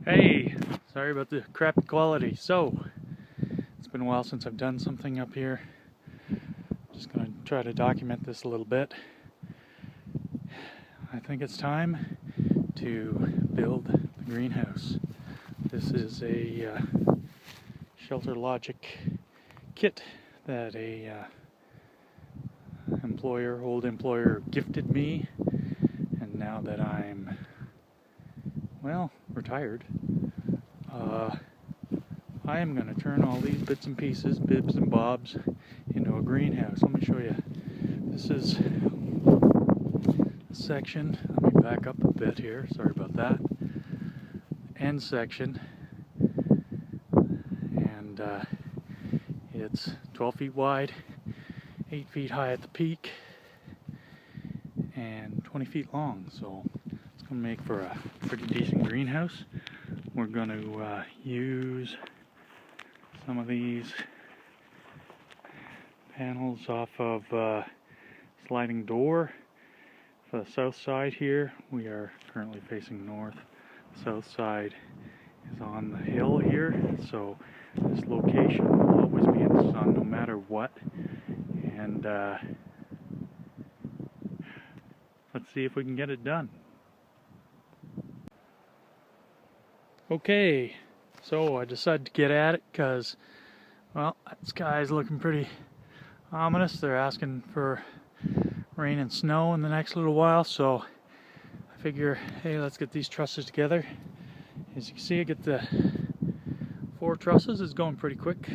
Hey, sorry about the crappy quality. So, it's been a while since I've done something up here. Just gonna try to document this a little bit. I think it's time to build the greenhouse. This is a ShelterLogic kit that a old employer gifted me, and now that I'm, well, retired, I am going to turn all these bits and pieces, bibs and bobs, into a greenhouse. Let me show you. This is a section. Let me back up a bit here. Sorry about that. End section. And it's 12 feet wide, 8 feet high at the peak, and 20 feet long. So it's going to make for a pretty decent greenhouse. We're going to use some of these panels off of sliding door for the south side here. We are currently facing north. The south side is on the hill here, so this location will always be in the sun no matter what. And let's see if we can get it done. Okay, so I decided to get at it because, well, that sky's looking pretty ominous. They're asking for rain and snow in the next little while, so I figure, hey, let's get these trusses together. As you can see, I get the 4 trusses. It's going pretty quick.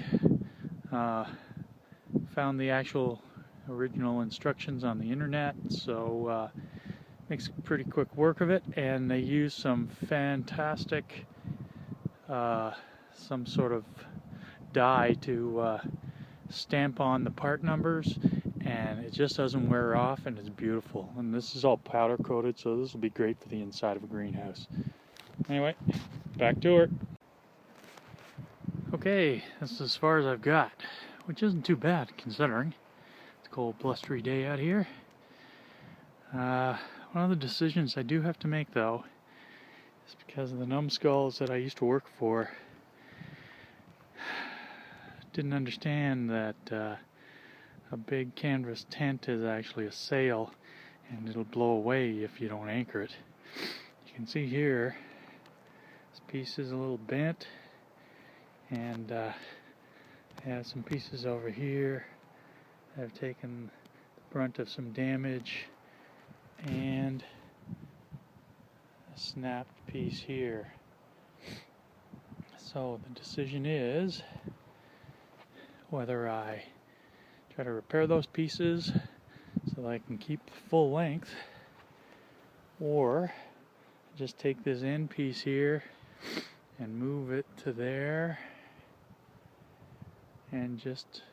Found the actual original instructions on the internet, so makes pretty quick work of it. And they use some fantastic some sort of dye to stamp on the part numbers, and it just doesn't wear off, and it's beautiful. And this is all powder coated, so this will be great for the inside of a greenhouse. Anyway, back to it. Okay, that's as far as I've got, which isn't too bad considering it's a cold, blustery day out here. One of the decisions I do have to make, though, is because of the numbskulls that I used to work for didn't understand that a big canvas tent is actually a sail, and it'll blow away if you don't anchor it. You can see here, this piece is a little bent, and I have some pieces over here that have taken the brunt of some damage, and a snapped piece here. So the decision is whether I try to repair those pieces so that I can keep the full length, or just take this end piece here and move it to there and just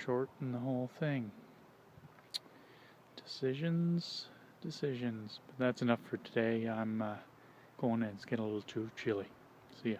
shorten the whole thing. Decisions. But that's enough for today. I'm going in. It's getting a little too chilly. See ya.